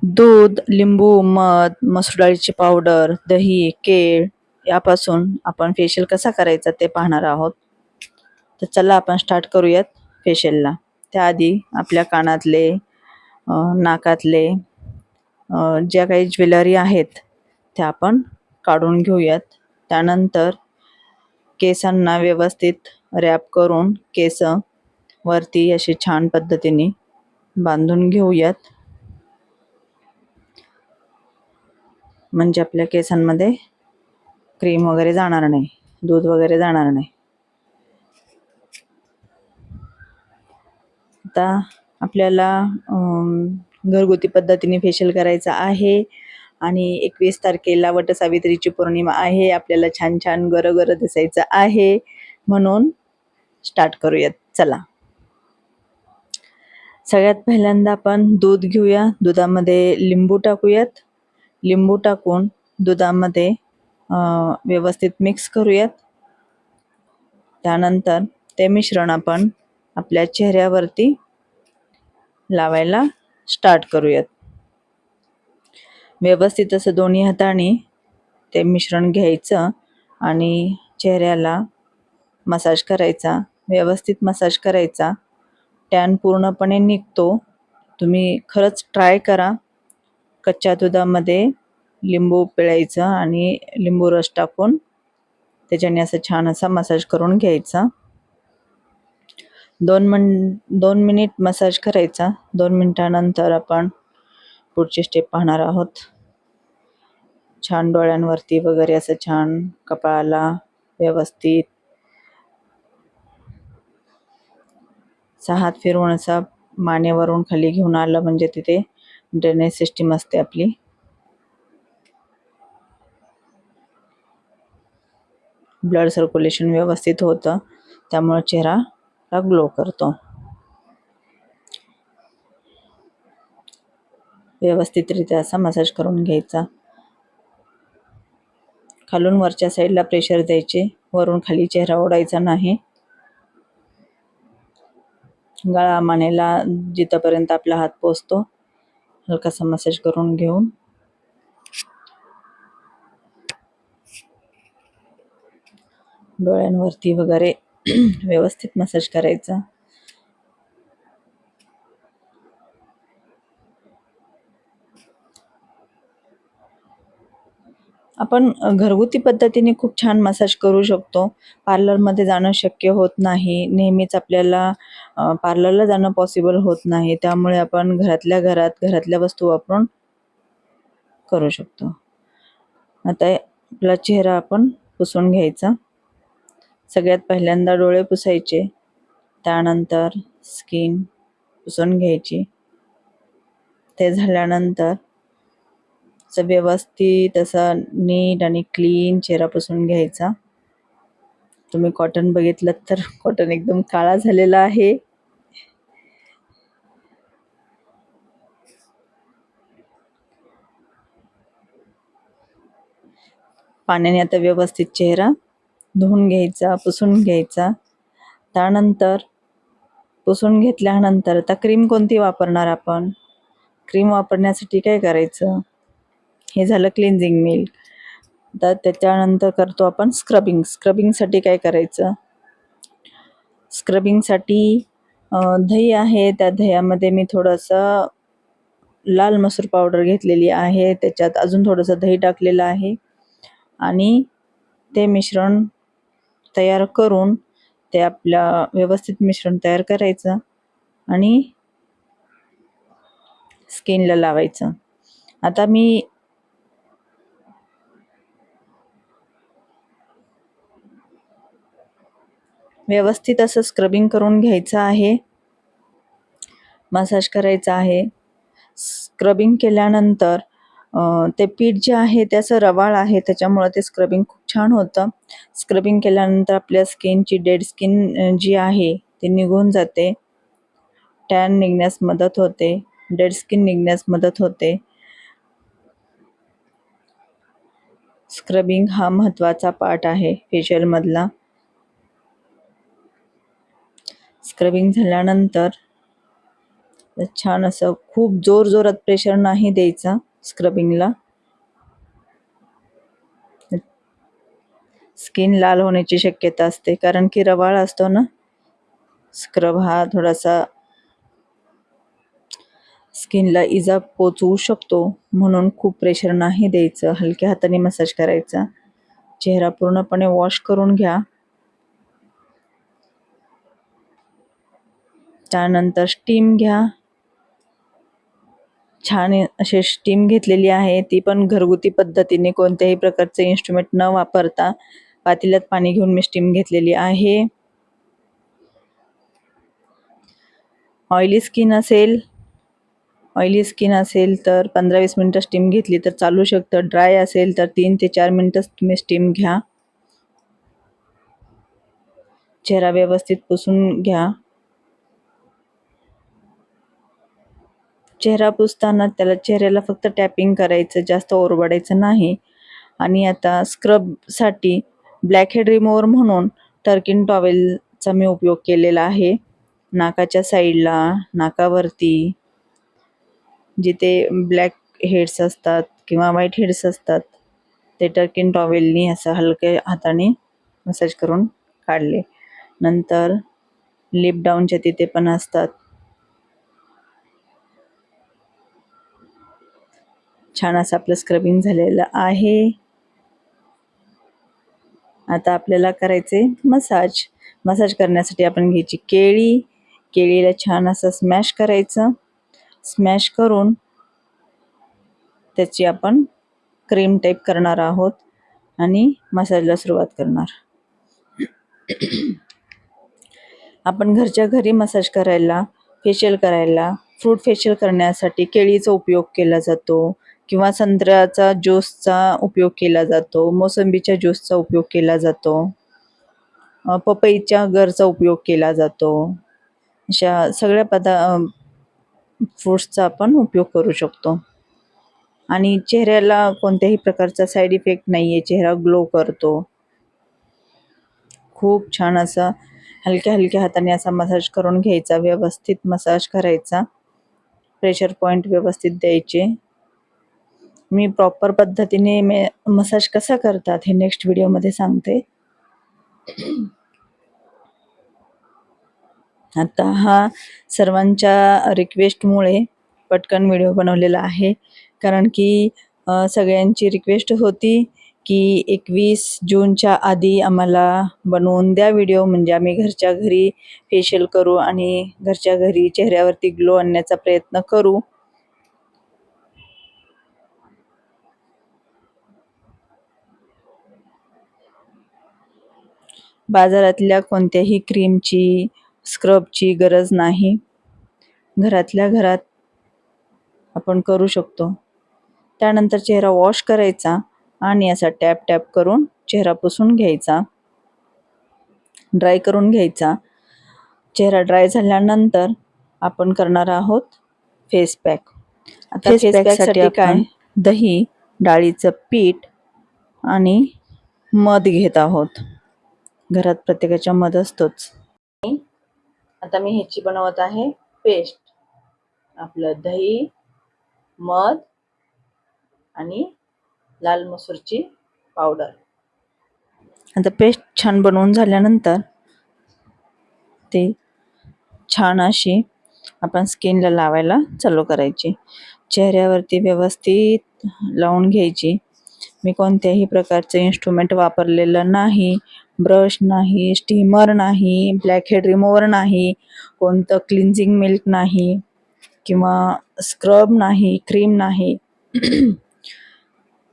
दूध, लिंबू, मध, मसूर डाळीची पावडर, दही, केळ यापासून आपण फेशियल कसा करायचा ते पाहणार आहोत. तर चला आपण स्टार्ट करूयात फेशियलला. त्याआधी आपल्या कानातले, नाकातले ज्या काही ज्वेलरी आहेत त्या आपण काढून घेऊयात. त्यानंतर केसांना व्यवस्थित रॅप करून केस वरती अशी छान पद्धतीने बांधून घेऊयात, म्हणजे आपल्या केसांमध्ये क्रीम वगैरे जाणार नाही, दूध वगैरे जाणार नाही. आता आपल्याला घरगुती पद्धतीने फेशियल करायचं आहे आणि 21 तारखेला वटसावित्रीची पौर्णिमा आहे. आपल्याला छान छान गरं दिसायचं आहे, म्हणून स्टार्ट करूयात. चला, सगळ्यात पहिल्यांदा आपण दूध घेऊया. दुधामध्ये लिंबू टाकूयात. लिंबू टाकून दुधामध्ये व्यवस्थित मिक्स करूयात. त्यानंतर ते मिश्रण आपण आपल्या चेहऱ्यावरती लावायला स्टार्ट करूयात. व्यवस्थित असं दोन्ही हाताने ते मिश्रण घ्यायचं आणि चेहऱ्याला मसाज करायचा, व्यवस्थित मसाज करायचा. टॅन पूर्णपणे निघतो. तुम्ही खरंच ट्राय करा. कच्च्या दुधामध्ये लिंबू पिळायचं आणि लिंबू रस टाकून त्याच्याने असं छान असा मसाज करून घ्यायचा. 2 मिनिट मसाज करायचा. 2 मिनिटानंतर आपण पुढची स्टेप पाहणार आहोत. छान डोळ्यांवरती वगैरे असं छान कपाळाला व्यवस्थित 6 हात फिरवून असा मानेवरून खाली घेऊन आलं म्हणजे तिथे ड्रेनेज सिस्टीम असते आपली. ब्लड सर्क्युलेशन व्यवस्थित होतं, त्यामुळे चेहरा ग्लो करतो. व्यवस्थितरित्या असा मसाज करून घ्यायचा. खालून वरच्या साईडला प्रेशर द्यायचे, वरून खाली चेहरा ओढायचा नाही. गळा मानेला जिथपर्यंत आपला हात पोचतो हलकासा मसाज करून घेऊन डोळ्यांवरती वगैरे व्यवस्थित मसाज करायचा. आपण घरगुती पद्धतीने खूप छान मसाज करू शकतो. पार्लरमध्ये जाणं शक्य होत नाही. नेहमीच आपल्याला पार्लरला जाणं पॉसिबल होत नाही. त्यामुळे आपण घरातल्या घरात घरातल्या वस्तू वापरून करू शकतो. आता आपला चेहरा आपण पुसून घ्यायचा. सगळ्यात पहिल्यांदा डोळे पुसायचे, त्यानंतर स्किन पुसून घ्यायची. ते झाल्यानंतर व्यवस्थित असा नीट आणि क्लीन चेहरा पुसून घ्यायचा. तुम्ही कॉटन बघितलं तर कॉटन एकदम काळा झालेला आहे. पाण्याने आता व्यवस्थित चेहरा धुवून घ्यायचा, पुसून घ्यायचा. त्यानंतर पुसून घेतल्यानंतर आता क्रीम कोणती वापरणार आपण? क्रीम वापरण्यासाठी काय करायचं? हे झालं क्लिन्झिंग मिल्क. तर त्याच्यानंतर करतो आपण स्क्रबिंग. स्क्रबिंगसाठी काय करायचं? स्क्रबिंगसाठी दही आहे. त्या दह्यामध्ये मी थोडंसं लाल मसूर पावडर घेतलेली आहे. त्याच्यात अजून थोडंसं दही टाकलेलं आहे आणि ते मिश्रण तयार करून ते आपल्या व्यवस्थित मिश्रण तयार करायचं आणि स्किनला लावायचं. आता मी व्यवस्थित असं स्क्रबिंग करून घ्यायचं आहे, मसाज करायचा आहे. स्क्रबिंग केल्यानंतर ते पीठ जे आहे ते असं रवाळ आहे, त्याच्यामुळं ते स्क्रबिंग खूप छान होतं. स्क्रबिंग केल्यानंतर आपल्या स्किनची डेड स्किन जी आहे ती निघून जाते. टॅन निघण्यास मदत होते, डेड स्किन निघण्यास मदत होते. स्क्रबिंग हा महत्त्वाचा पार्ट आहे फेशियलमधला. स्क्रबिंग झाल्यानंतर तर छान असं खूप जोरात प्रेशर नाही द्यायचा स्क्रबिंगला. स्किन लाल होण्याची शक्यता असते कारण की रवाळ असतो ना. स्क्रब हा थोडासा स्किनला इजा पोचवू शकतो, म्हणून खूप प्रेशर नाही द्यायचं. हलक्या हाताने मसाज करायचा. चेहरा पूर्णपणे वॉश करून घ्या. त्यानंतर स्टीम घ्या. छान अशी स्टीम घेतलेली आहे, ती पण घरगुती पद्धतीने, कोणत्याही प्रकारचे इन्स्ट्रुमेंट न वापरता पातेल्यात पाणी घेऊन मी स्टीम घेतलेली आहे. ऑइली स्किन असेल तर 15-20 मिनटं स्टीम घेतली तर चालू शकतं. ड्राय असेल तर 3 ते 4 मिनटं तुम्ही स्टीम घ्या. चेहरा व्यवस्थित पुसून घ्या. चेहरा पुसताना चेहऱ्याला फक्त टॅपिंग करायचं, जास्त ओरबाडायचं नाही. आणि आता स्क्रबसाठी ब्लॅक हेड रिमूव्हर म्हणून टर्किन टॉवेलचा मी उपयोग केलेला आहे. नाकाच्या साईडला, नाकावरती जिथे ब्लॅक हेड्स असतात किंवा व्हाईट हेड्स असतात, ते टर्किन टॉवेलनी असं हलक्या हाताने मसाज करून काढले. नंतर लिप डाऊनच्या तिथे पण असतात. छान असं आपलं स्क्रबिंग झालेलं आहे. आता आपल्याला करायचे मसाज करण्यासाठी आपण घ्यायची केळीला छान असं स्मॅश करायचं. स्मॅश करून त्याची आपण क्रीम टाईप करणार आहोत आणि मसाजला सुरुवात करणार. आपण घरच्या घरी मसाज करायला, फेशियल करायला, फ्रूट फेशियल करण्यासाठी केळीचा उपयोग केला जातो किंवा संत्र्याचा ज्यूसचा उपयोग केला जातो, मोसंबीच्या ज्यूसचा उपयोग केला जातो, पपईच्या गरचा उपयोग केला जातो. अशा सगळ्या फ्रूट्सचा आपण उपयोग करू शकतो. आणि चेहऱ्याला कोणत्याही प्रकारचा साईड इफेक्ट नाही आहे. चेहरा ग्लो करतो. खूप छान असा हलक्या हाताने असा मसाज करून घ्यायचा. व्यवस्थित मसाज करायचा. प्रेशर पॉईंट व्यवस्थित द्यायचे. मी प्रॉपर पद्धतीने मसाज कसा करतात हे नेक्स्ट व्हिडिओमध्ये सांगते. आता हा सर्वांच्या रिक्वेस्टमुळे पटकन व्हिडिओ बनवलेला आहे, कारण की सगळ्यांची रिक्वेस्ट होती की 21 जूनच्या आधी आम्हाला बनवून द्या व्हिडिओ, म्हणजे आम्ही घरच्या घरी फेशियल करू आणि घरच्या घरी चेहऱ्यावरती ग्लो आणण्याचा प्रयत्न करू. बाजारातल्या कोणत्याही क्रीमची, स्क्रबची गरज नाही. घरातल्या घरात आपण करू शकतो. त्यानंतर चेहरा वॉश करायचा आणि असा टॅप करून चेहरा पुसून घ्यायचा. ड्राय करून घ्यायचा. चेहरा ड्राय झाल्यानंतर आपण करणार आहोत फेस पॅक. आता फेस पॅकसाठी काय, दही, डाळीचं पीठ आणि मध घेत आहोत. घरात प्रत्येकाच्या मध असतोच. आता मी ह्याची बनवत आहे पेस्ट. आपलं दही, मध आणि लाल मसूरची पावडर. आता पेस्ट छान बनवून झाल्यानंतर ते छान अशी आपण स्किनला लावायला चालू करायची. चेहऱ्यावरती व्यवस्थित लावून घ्यायची. मी कोणत्याही प्रकारचे इन्स्ट्रुमेंट वापरलेलं नाही. ब्रश नाही, स्टीमर नाही, ब्लॅक हेड रिमूव्हर नाही, कोणतं क्लिन्झिंग मिल्क नाही किंवा स्क्रब नाही, क्रीम नाही.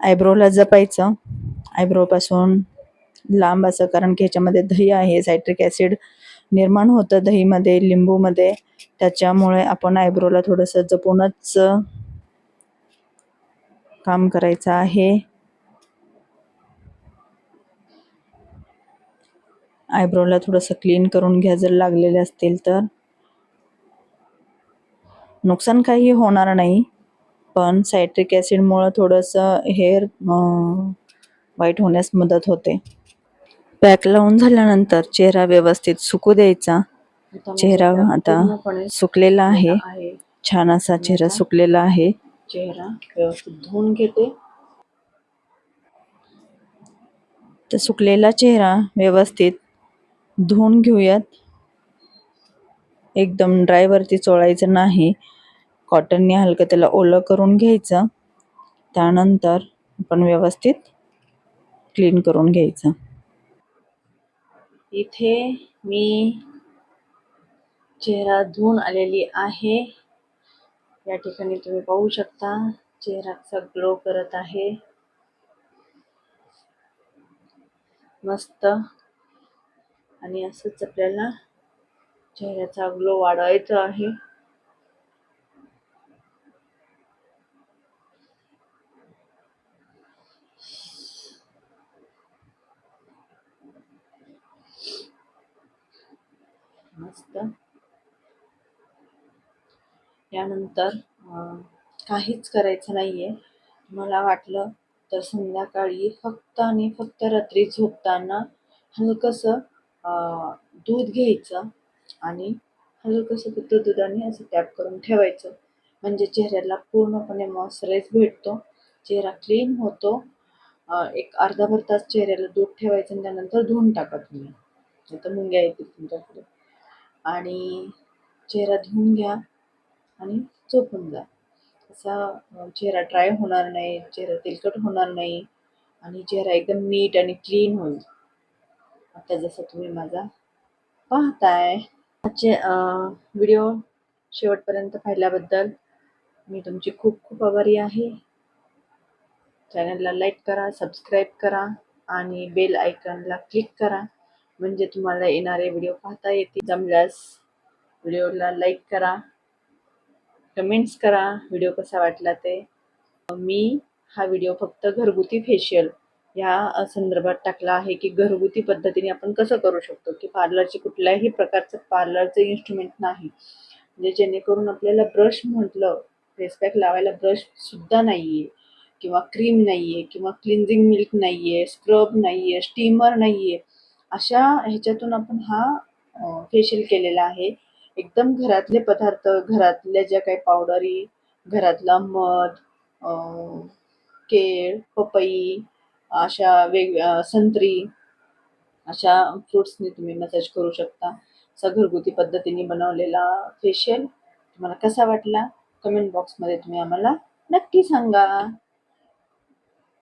आयब्रोला जपायचं. आयब्रोपासून लांब असं, कारण की ह्याच्यामध्ये दही आहे, सायट्रिक ॲसिड निर्माण होतं दहीमध्ये, लिंबूमध्ये. त्याच्यामुळे आपण आयब्रोला थोडंसं जपूनच काम करायचं आहे. आयब्रोला थोडंसं क्लीन करून घ्या जर लागलेले असतील तर. नुकसान काही होणार नाही, पण सायट्रिक ॲसिडमुळं थोडंसं हेअर व्हाईट होण्यास मदत होते. पॅक लावून झाल्यानंतर चेहरा व्यवस्थित सुकू द्यायचा. चेहरा आता सुकलेला आहे. छान असा चेहरा सुकलेला आहे. चेहरा व्यवस्थित धुवून घेते. तर सुकलेला चेहरा व्यवस्थित धुवून घेऊयात. एकदम ड्राय वरती चोळायचं नाही. कॉटनने हलकं त्याला ओलं करून घ्यायचं. त्यानंतर आपण व्यवस्थित क्लीन करून घ्यायचं. इथे मी चेहरा धुवून आलेली आहे. या ठिकाणी तुम्ही पाहू शकता चेहरा कसा ग्लो करत आहे. मस्त. आणि असंच आपल्याला चेहऱ्याचा ग्लो वाढवायचा आहे. मस्त. यानंतर काहीच करायचं नाहीये. मला वाटलं तर संध्याकाळी फक्त आणि फक्त रात्री झोपताना हलकंसं दूध घ्यायचं आणि हलकंसं फक्त दुधाने असं टॅप करून ठेवायचं. म्हणजे चेहऱ्याला पूर्णपणे मॉइश्चराईज भेटतो. चेहरा क्लीन होतो. एक अर्धाभर तास चेहऱ्याला दूध ठेवायचं आणि त्यानंतर धुवून टाका तुम्ही. नाहीतर मुंग्या येतील तुमच्याकडे. आणि चेहरा धुवून घ्या आणि झोपून जा. असा चेहरा ड्राय होणार नाही, चेहरा तेलकट होणार नाही आणि चेहरा एकदम नीट आणि क्लीन होईल. आता जसं तुम्ही माझा पाहताय. आजचे व्हिडिओ शेवटपर्यंत पाहिल्याबद्दल मी तुमची खूप खूप आभारी आहे. चॅनलला लाईक करा, सबस्क्राईब करा आणि बेल आयकॉनला क्लिक करा. म्हणजे तुम्हाला येणारे व्हिडिओ पाहता येतील. जमल्यास व्हिडिओला लाईक करा, कमेंट्स करा व्हिडिओ कसा वाटला ते. मी हा व्हिडिओ फक्त घरगुती फेशियल या संदर्भात टाकला आहे की घरगुती पद्धतीने आपण कसं करू शकतो, की पार्लरची कुठल्याही प्रकारचं पार्लरचं इन्स्ट्रुमेंट नाही. म्हणजे जेणेकरून आपल्याला ब्रश म्हटलं, फेस पॅक लावायला ब्रश सुद्धा नाहीये किंवा क्रीम नाहीये किंवा क्लिन्झिंग मिल्क नाहीये, स्क्रब नाहीये, स्टीमर नाहीये. अशा ह्याच्यातून आपण हा फेशियल केलेला आहे. एकदम घरातले पदार्थ, घरातल्या ज्या काही पावडरी, घरातला मध, केळ, पपई, अशा संत्री, अशा फ्रुट्सनी तुम्ही मसाज करू शकता. असा घरगुती पद्धतीने बनवलेला फेशियल तुम्हाला कसा वाटला कमेंट बॉक्समध्ये तुम्ही आम्हाला नक्की सांगा.